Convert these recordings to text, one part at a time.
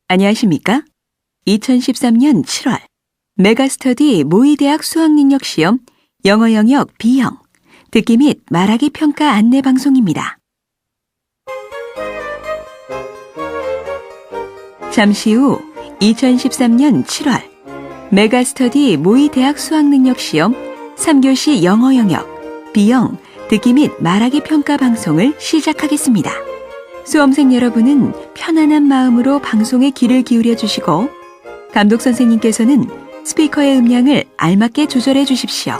안녕하십니까? 2013년 7월 메가스터디 모의대학 수학능력시험 영어 영역 B형 듣기 및 말하기 평가 안내 방송입니다. 잠시 후 2013년 7월 메가스터디 모의대학 수학능력시험 3교시 영어 영역 B형 듣기 및 말하기 평가 방송을 시작하겠습니다. 수험생 여러분은 편안한 마음으로 방송에 귀를 기울여 주시고 감독 선생님께서는 스피커의 음량을 알맞게 조절해 주십시오.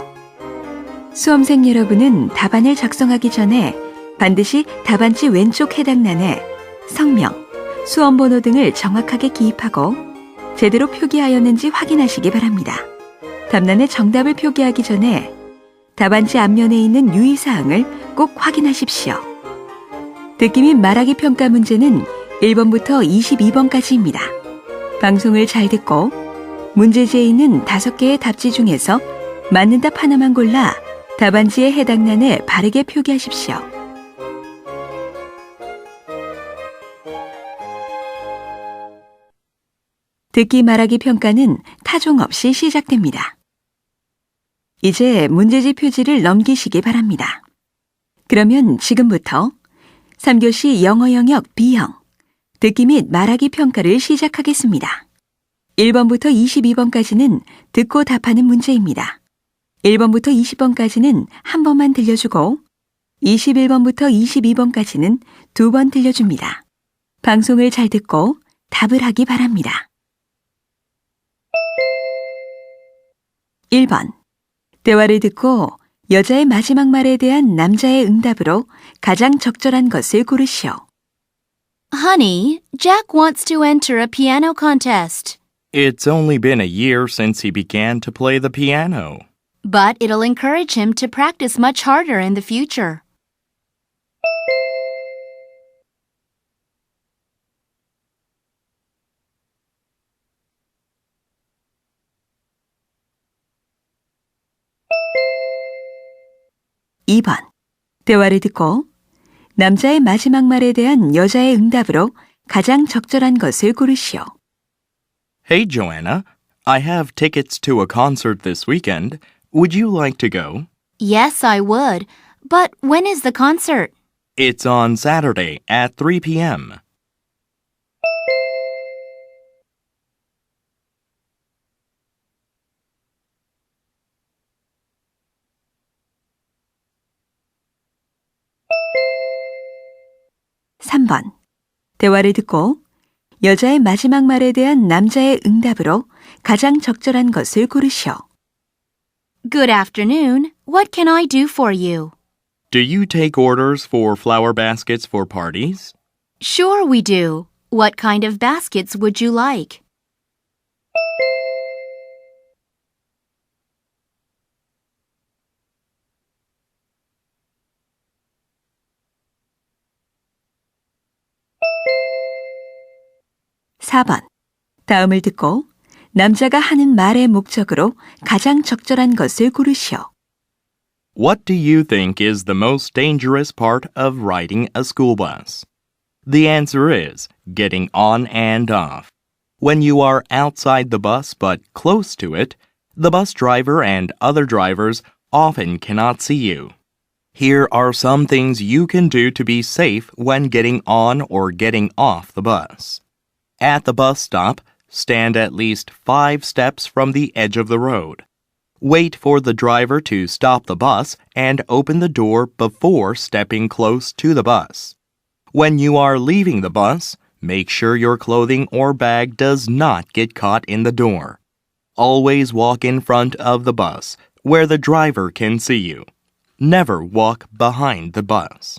수험생 여러분은 답안을 작성하기 전에 반드시 답안지 왼쪽 해당란에 성명, 수험번호 등을 정확하게 기입하고 제대로 표기하였는지 확인하시기 바랍니다. 답란에 정답을 표기하기 전에 답안지 앞면에 있는 유의사항을 꼭 확인하십시오. 듣기 및 말하기 평가 문제는 1번부터 22번까지입니다. 방송을 잘 듣고 문제지에 있는 5개의 답지 중에서 맞는 답 하나만 골라 답안지에 해당란에 바르게 표기하십시오. 듣기 말하기 평가는 타종 없이 시작됩니다. 이제 문제지 표지를 넘기시기 바랍니다. 그러면 지금부터 3교시 영어 영역 B형 듣기 및 말하기 평가를 시작하겠습니다. 1번부터 22번까지는 듣고 답하는 문제입니다. 1번부터 20번까지는 한 번만 들려주고 21번부터 22번까지는 2번 들려줍니다. 방송을 잘 듣고 답을 하기 바랍니다. 1번. 대화를 듣고 여자의 마지막 말에 대한 남자의 응답으로 가장 적절한 것을 고르시오. Honey, Jack wants to enter a piano contest. It's only been a year since he began to play the piano. But it'll encourage him to practice much harder in the future. 2번. 대화를 듣고 남자의 마지막 말에 대한 여자의 응답으로 가장 적절한 것을 고르시오. Hey, Joanna, I have tickets to a concert this weekend. Would you like to go? Yes, I would. But when is the concert? It's on Saturday at 3 p.m. 3번. 대화를 듣고 여자의 마지막 말에 대한 남자의 응답으로 가장 적절한 것을 고르시오. Good afternoon. What can I do for you? Do you take orders for flower baskets for parties? Sure we do. What kind of baskets would you like? 4번. 다음을 듣고 남자가 하는 말의 목적으로 가장 적절한 것을 고르시오. What do you think is the most dangerous part of riding a school bus? The answer is getting on and off. When you are outside the bus but close to it, the bus driver and other drivers often cannot see you. Here are some things you can do to be safe when getting on or getting off the bus. At the bus stop, stand at least 5 steps from the edge of the road. Wait for the driver to stop the bus and open the door before stepping close to the bus. When you are leaving the bus, make sure your clothing or bag does not get caught in the door. Always walk in front of the bus, where the driver can see you. Never walk behind the bus.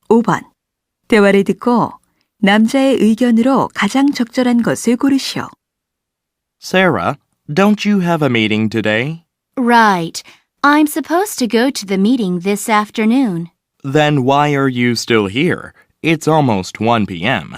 5번. 대화를 듣고 남자의 의견으로 가장 적절한 것을 고르시오. Sarah, don't you have a meeting today? Right. I'm supposed to go to the meeting this afternoon. Then why are you still here? It's almost 1 p.m.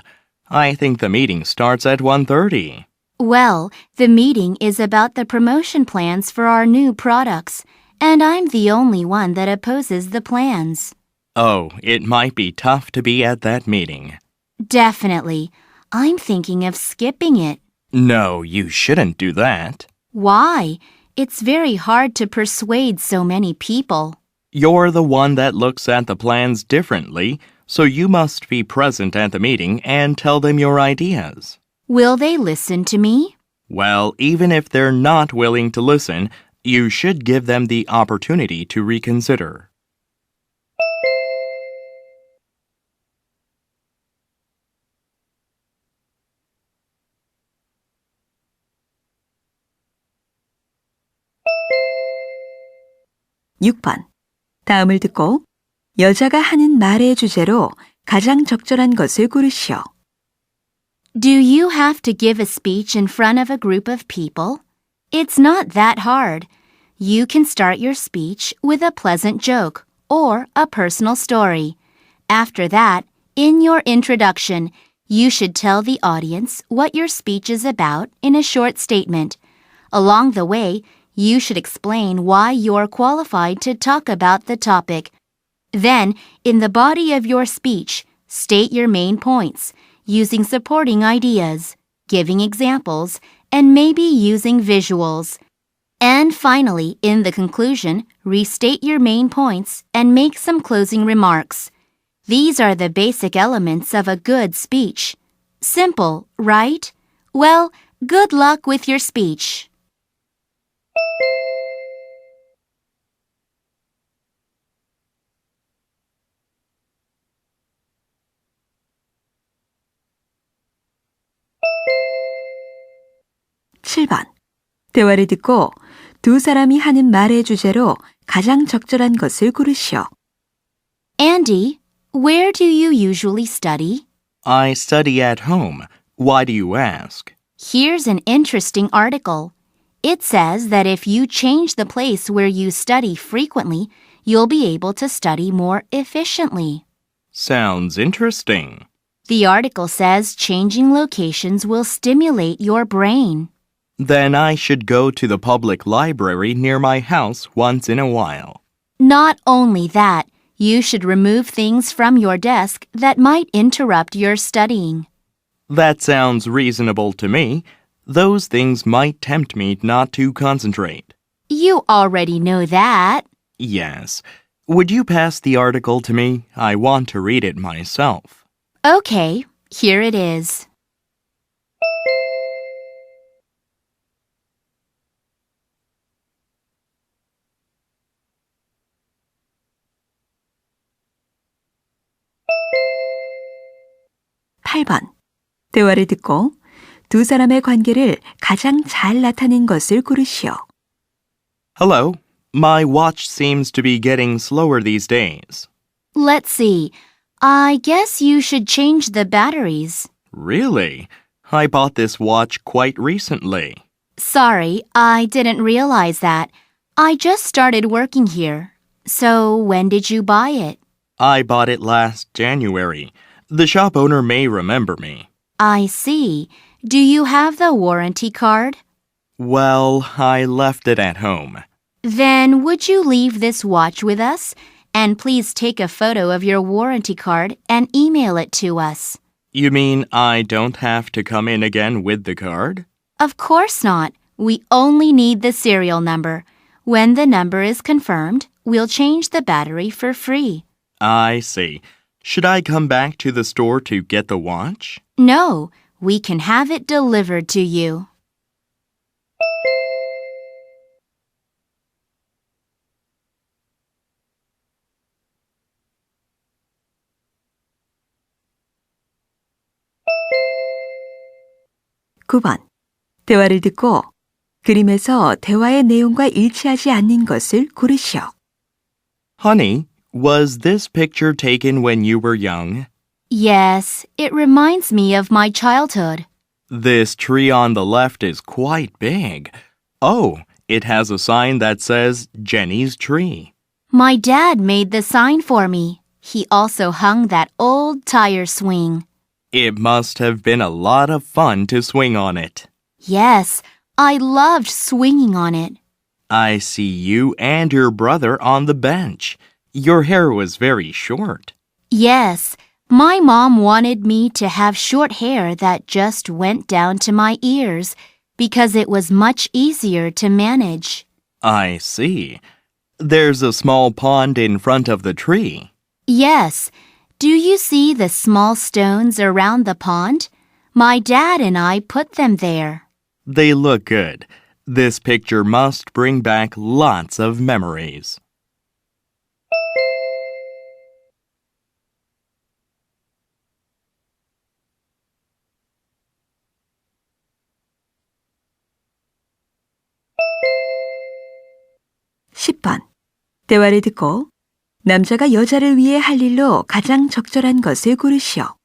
I think the meeting starts at 1:30. Well, the meeting is about the promotion plans for our new products, and I'm the only one that opposes the plans. Oh, it might be tough to be at that meeting. Definitely. I'm thinking of skipping it. No, you shouldn't do that. Why? It's very hard to persuade so many people. You're the one that looks at the plans differently, so you must be present at the meeting and tell them your ideas. Will they listen to me? Well, even if they're not willing to listen, you should give them the opportunity to reconsider. 6번. 다음을 듣고 여자가 하는 말의 주제로 가장 적절한 것을 고르시오. Do you have to give a speech in front of a group of people? It's not that hard. You can start your speech with a pleasant joke or a personal story. After that, in your introduction, you should tell the audience what your speech is about in a short statement. Along the way, you should explain why you're qualified to talk about the topic. Then, in the body of your speech, state your main points, using supporting ideas, giving examples, and maybe using visuals. And finally, in the conclusion, restate your main points and make some closing remarks. These are the basic elements of a good speech. Simple, right? Well, good luck with your speech. (7번) 대화를 듣고 두 사람이 하는 말의 주제로 가장 적절한 것을 고르시오. Andy, where do you usually study? I study at home. Why do you ask? Here's an interesting article. It says that if you change the place where you study frequently, you'll be able to study more efficiently. Sounds interesting. The article says changing locations will stimulate your brain. Then I should go to the public library near my house once in a while. Not only that, you should remove things from your desk that might interrupt your studying. That sounds reasonable to me. Those things might tempt me not to concentrate. You already know that. Yes. Would you pass the article to me? I want to read it myself. Okay, here it is. (8번) 대화를 듣고 두 사람의 관계를 가장 잘 나타낸 것을 고르시오. Hello. My watch seems to be getting slower these days. Let's see. I guess you should change the batteries. Really? I bought this watch quite recently. Sorry, I didn't realize that. I just started working here. So when did you buy it? I bought it last January. The shop owner may remember me. I see. Do you have the warranty card? Well, I left it at home. Then would you leave this watch with us? And please take a photo of your warranty card and email it to us. You mean I don't have to come in again with the card? Of course not. We only need the serial number. When the number is confirmed, we'll change the battery for free. I see. Should I come back to the store to get the watch? No, we can have it delivered to you. (9번) 대화를 듣고 그림에서 대화의 내용과 일치하지 않는 것을 고르시오. Honey, was this picture taken when you were young? Yes, it reminds me of my childhood. This tree on the left is quite big. Oh, it has a sign that says Jenny's Tree. My dad made the sign for me. He also hung that old tire swing. It must have been a lot of fun to swing on it. Yes, I loved swinging on it. I see you and your brother on the bench. Your hair was very short. Yes, my mom wanted me to have short hair that just went down to my ears because it was much easier to manage. I see. There's a small pond in front of the tree. Yes, do you see the small stones around the pond? My dad and I put them there. They look good. This picture must bring back lots of memories. (10번) 대화를 듣고 남자가 여자를 위해 할 일로 가장 적절한 것을 고르시오.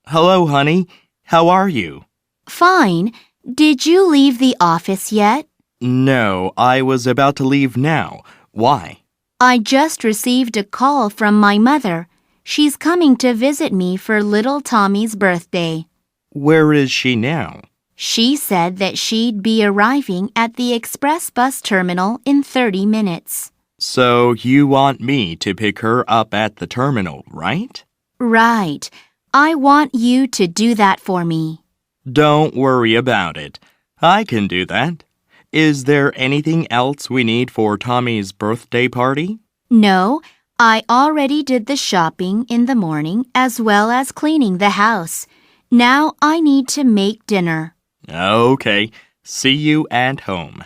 Hello, honey. How are you? Fine. Did you leave the office yet? No, I was about to leave now. Why? I just received a call from my mother. She's coming to visit me for little Tommy's birthday. Where is she now? She said that she'd be arriving at the express bus terminal in 30 minutes. So you want me to pick her up at the terminal, right? Right. I want you to do that for me. Don't worry about it. I can do that. Is there anything else we need for Tommy's birthday party? No, I already did the shopping in the morning as well as cleaning the house. Now I need to make dinner. Okay. See you at home.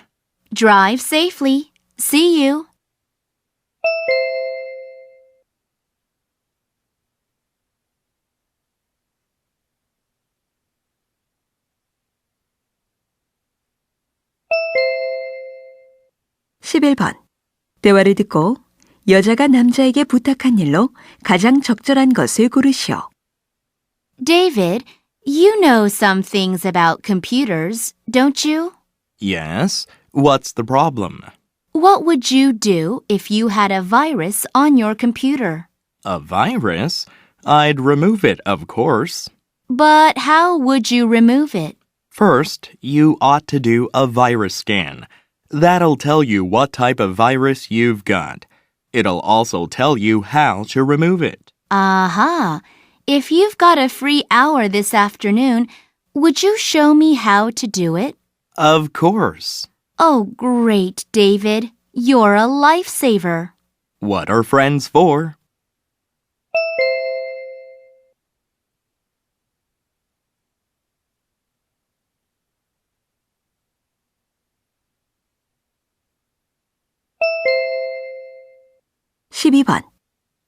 Drive safely. See you. (11번) 대화를 듣고 여자가 남자에게 부탁한 일로 가장 적절한 것을 고르시오. David, you know some things about computers, don't you? Yes? What's the problem? What would you do if you had a virus on your computer? A virus? I'd remove it, of course. But how would you remove it? First, you ought to do a virus scan. That'll tell you what type of virus you've got. It'll also tell you how to remove it. Aha! If you've got a free hour this afternoon, would you show me how to do it? Of course. Oh, great, David. You're a lifesaver. What are friends for? (12번)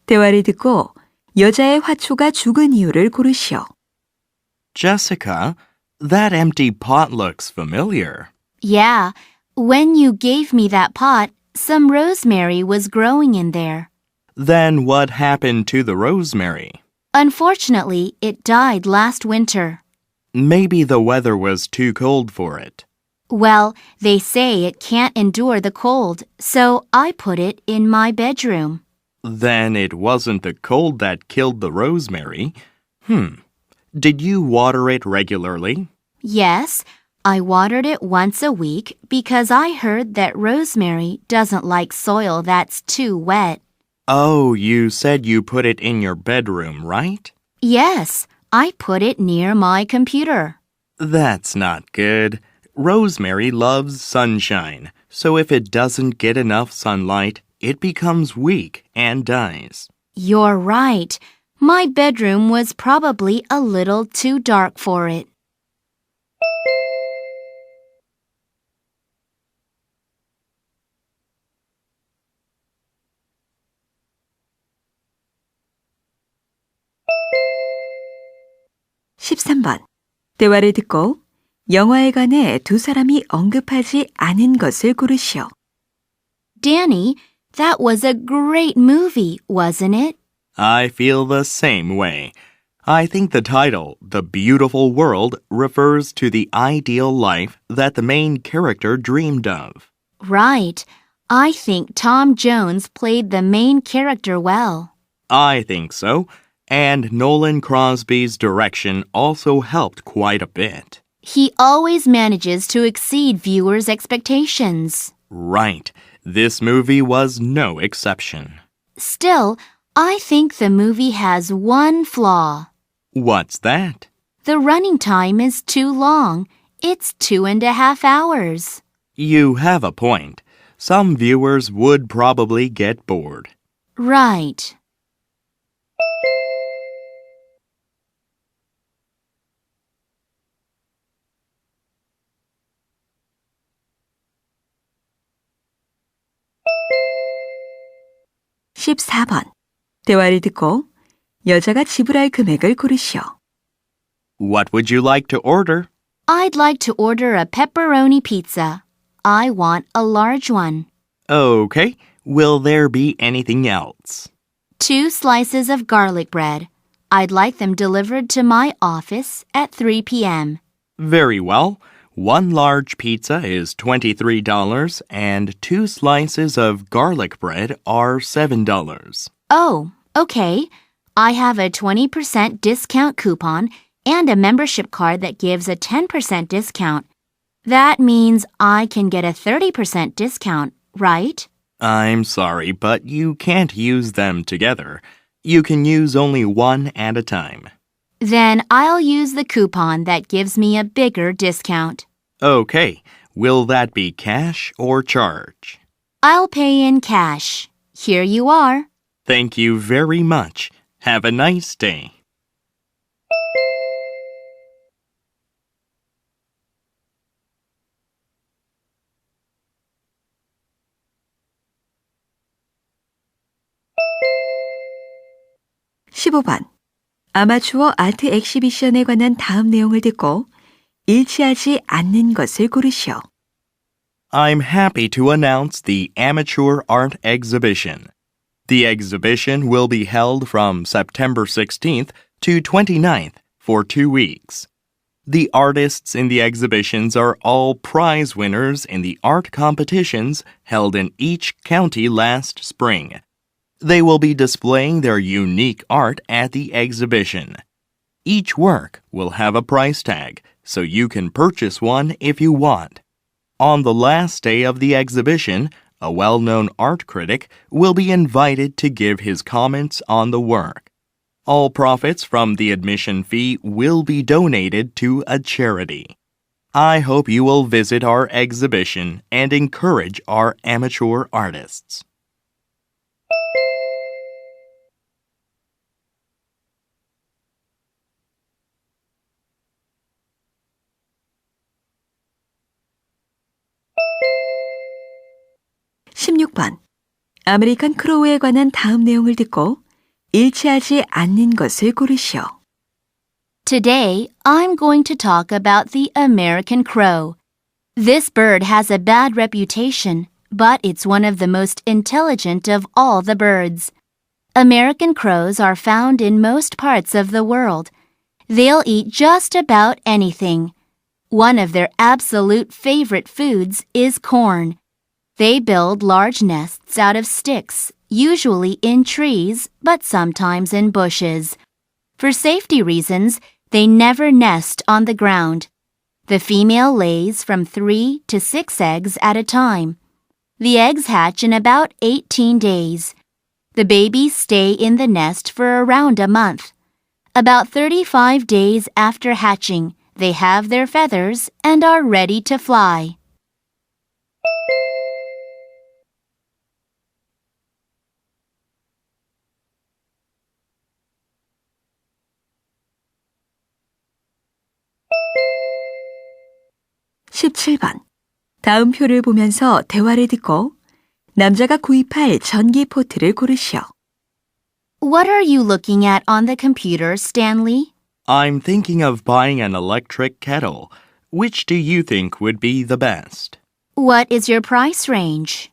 대화를 듣고 여자의 화초가 죽은 이유를 고르시오. Jessica, that empty pot looks familiar. Yeah, when you gave me that pot, some rosemary was growing in there. Then what happened to the rosemary? Unfortunately, it died last winter. Maybe the weather was too cold for it. Well, they say it can't endure the cold, so I put it in my bedroom. Then it wasn't the cold that killed the rosemary. Did you water it regularly? Yes, I watered it once a week because I heard that rosemary doesn't like soil that's too wet. Oh, you said you put it in your bedroom, right? Yes, I put it near my computer. That's not good. Rosemary loves sunshine, so if it doesn't get enough sunlight, it becomes weak and dies. You're right. My bedroom was probably a little too dark for it. (13번) 대화를 듣고 영화에 관해 두 사람이 언급하지 않은 것을 고르시오. Danny, that was a great movie, wasn't it? I feel the same way. I think the title, The Beautiful World, refers to the ideal life that the main character dreamed of. Right. I think Tom Jones played the main character well. I think so. And Nolan Crosby's direction also helped quite a bit. He always manages to exceed viewers' expectations. Right. This movie was no exception. Still, I think the movie has one flaw. What's that? The running time is too long. It's 2.5 hours. You have a point. Some viewers would probably get bored. Right. (14번) 대화를 듣고 여자가 지불할 금액을 고르시오. What would you like to order? I'd like to order a pepperoni pizza. I want a large one. Okay. Will there be anything else? 2 slices of garlic bread. I'd like them delivered to my office at 3 p.m. Very well. 1 large pizza is $23 and 2 slices of garlic bread are $7. Oh, okay. I have a 20% discount coupon and a membership card that gives a 10% discount. That means I can get a 30% discount, right? I'm sorry, but you can't use them together. You can use only one at a time. Then I'll use the coupon that gives me a bigger discount. Okay. Will that be cash or charge? I'll pay in cash. Here you are. Thank you very much. Have a nice day. (15번) 아마추어 아트 엑시비션에 관한 다음 내용을 듣고 일치하지 않는 것을 고르시오. I'm happy to announce the Amateur Art Exhibition. The exhibition will be held from September 16th to 29th for 2 weeks. The artists in the exhibitions are all prize winners in the art competitions held in each county last spring. They will be displaying their unique art at the exhibition. Each work will have a price tag, so you can purchase one if you want. On the last day of the exhibition, a well-known art critic will be invited to give his comments on the work. All profits from the admission fee will be donated to a charity. I hope you will visit our exhibition and encourage our amateur artists. (16번) 아메리칸 크로우에 관한 다음 내용을 듣고 일치하지 않는 것을 고르시오. Today, I'm going to talk about the American crow. This bird has a bad reputation, but it's one of the most intelligent of all the birds. American crows are found in most parts of the world. They'll eat just about anything. One of their absolute favorite foods is corn. They build large nests out of sticks, usually in trees, but sometimes in bushes. For safety reasons, they never nest on the ground. The female lays from 3 to 6 eggs at a time. The eggs hatch in about 18 days. The babies stay in the nest for around a month. About 35 days after hatching, they have their feathers and are ready to fly. (17번) 다음 표를 보면서 대화를 듣고 남자가 구입할 전기 포트를 고르시오. What are you looking at on the computer, Stanley? I'm thinking of buying an electric kettle. Which do you think would be the best? What is your price range?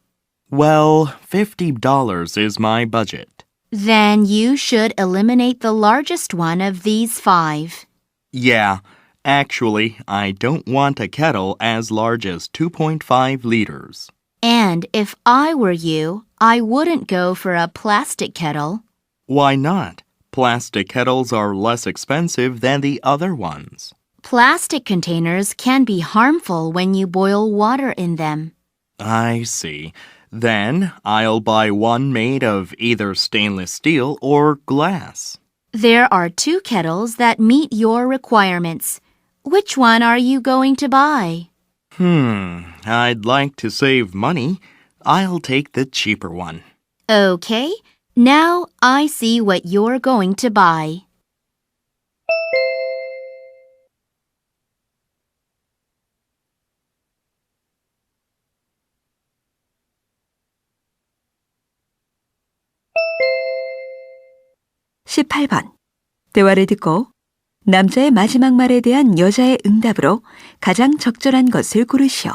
Well, $50 is my budget. Then you should eliminate the largest one of these 5. Yeah, actually, I don't want a kettle as large as 2.5 liters. And if I were you, I wouldn't go for a plastic kettle. Why not? Plastic kettles are less expensive than the other ones. Plastic containers can be harmful when you boil water in them. I see. Then I'll buy one made of either stainless steel or glass. There are 2 kettles that meet your requirements. Which one are you going to buy? I'd like to save money. I'll take the cheaper one. Okay, now I see what you're going to buy. (18번) 대화를 듣고 남자의 마지막 말에 대한 여자의 응답으로 가장 적절한 것을 고르시오.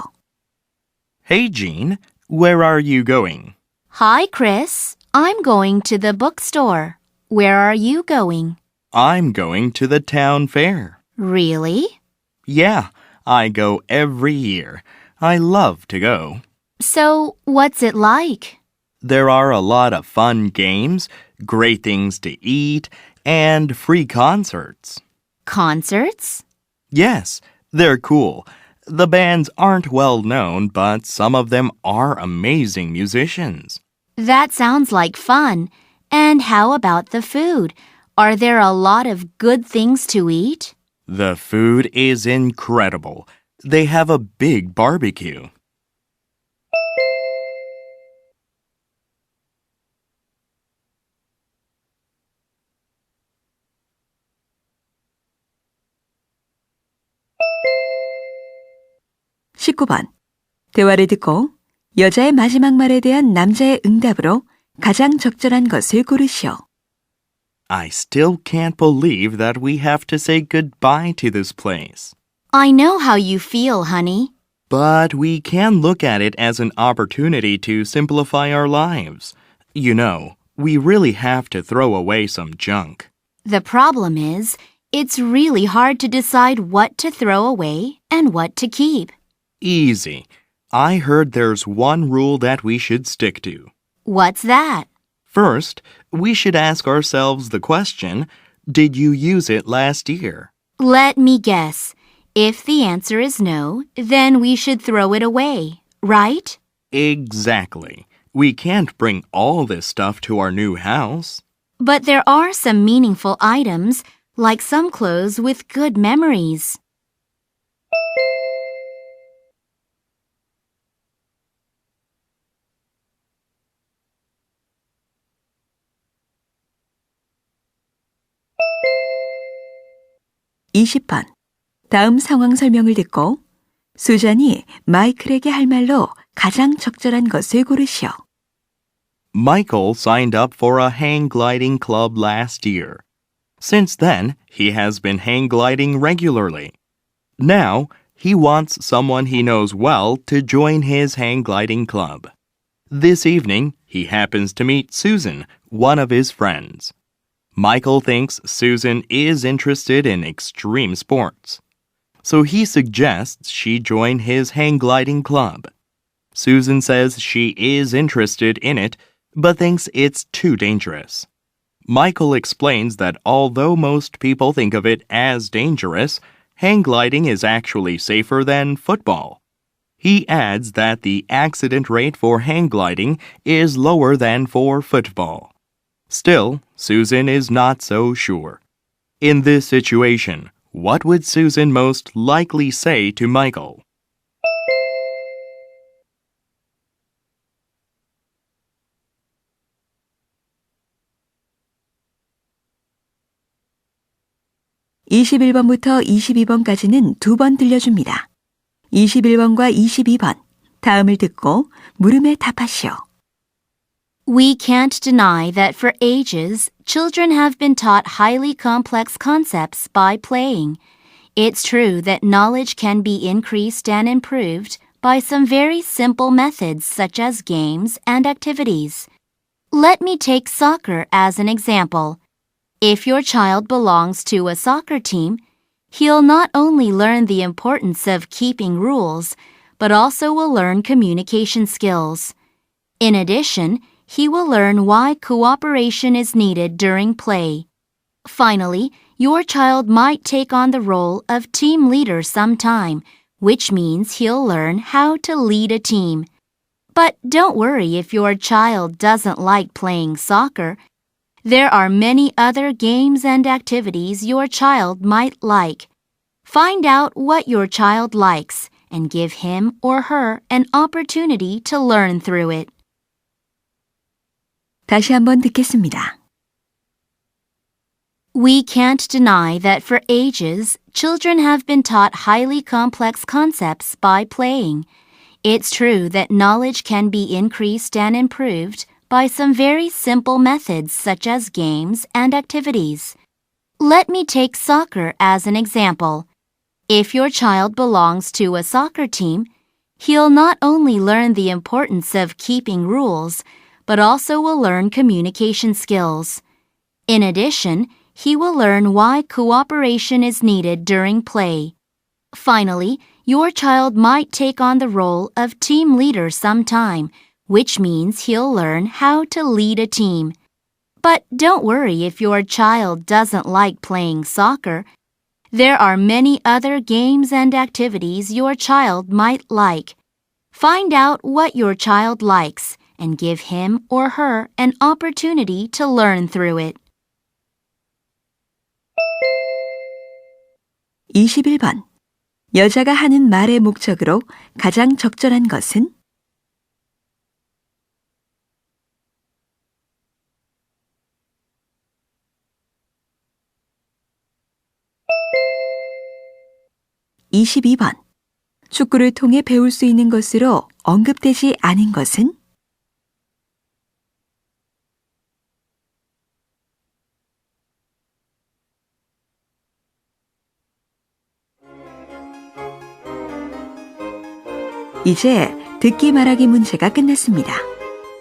Hey, Jean, where are you going? Hi, Chris. I'm going to the bookstore. Where are you going? I'm going to the town fair. Really? Yeah, I go every year. I love to go. So, what's it like? There are a lot of fun games, great things to eat, and free concerts. Concerts? Yes, they're cool. The bands aren't well known, but some of them are amazing musicians. That sounds like fun. And how about the food? Are there a lot of good things to eat? The food is incredible. They have a big barbecue. (19번) 대화를 듣고 여자의 마지막 말에 대한 남자의 응답으로 가장 적절한 것을 고르시오. I still can't believe that we have to say goodbye to this place. I know how you feel, honey. But we can look at it as an opportunity to simplify our lives. You know, we really have to throw away some junk. The problem is, it's really hard to decide what to throw away and what to keep. Easy. I heard there's one rule that we should stick to. What's that? First, we should ask ourselves the question, did you use it last year? Let me guess. If the answer is no, then we should throw it away, right? Exactly. We can't bring all this stuff to our new house. But there are some meaningful items, like some clothes with good memories. (20번) 다음 상황 설명을 듣고 수잔이 마이클에게 할 말로 가장 적절한 것을 고르시오. Michael signed up for a hang gliding club last year. Since then, he has been hang gliding regularly. Now, he wants someone he knows well to join his hang gliding club. This evening, he happens to meet Susan, one of his friends. Michael thinks Susan is interested in extreme sports. So he suggests she join his hang gliding club. Susan says she is interested in it, but thinks it's too dangerous. Michael explains that although most people think of it as dangerous, hang gliding is actually safer than football. He adds that the accident rate for hang gliding is lower than for football. Still, Susan is not so sure. In this situation, what would Susan most likely say to Michael? (21번부터 22번까지는 2번 들려줍니다. 21번과 22번 다음을 듣고 물음에 답하시오. We can't deny that for ages, children have been taught highly complex concepts by playing. It's true that knowledge can be increased and improved by some very simple methods such as games and activities. Let me take soccer as an example. If your child belongs to a soccer team, he'll not only learn the importance of keeping rules, but also will learn communication skills. In addition, he will learn why cooperation is needed during play. Finally, your child might take on the role of team leader sometime, which means he'll learn how to lead a team. But don't worry if your child doesn't like playing soccer. There are many other games and activities your child might like. Find out what your child likes and give him or her an opportunity to learn through it. 다시 한번 듣겠습니다. We can't deny that for ages, children have been taught highly complex concepts by playing. It's true that knowledge can be increased and improved by some very simple methods such as games and activities. Let me take soccer as an example. If your child belongs to a soccer team, he'll not only learn the importance of keeping rules, but also will learn communication skills. In addition, he will learn why cooperation is needed during play. Finally, your child might take on the role of team leader sometime, which means he'll learn how to lead a team. But don't worry if your child doesn't like playing soccer. There are many other games and activities your child might like. Find out what your child likes and give him or her an opportunity to learn through it. 21번. 여자가 하는 말의 목적으로 가장 적절한 것은? (22번) 축구를 통해 배울 수 있는 것으로 언급되지 않은 것은? 이제 듣기 말하기 문제가 끝났습니다.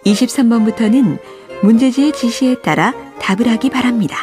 23번부터는 문제지의 지시에 따라 답을 하기 바랍니다.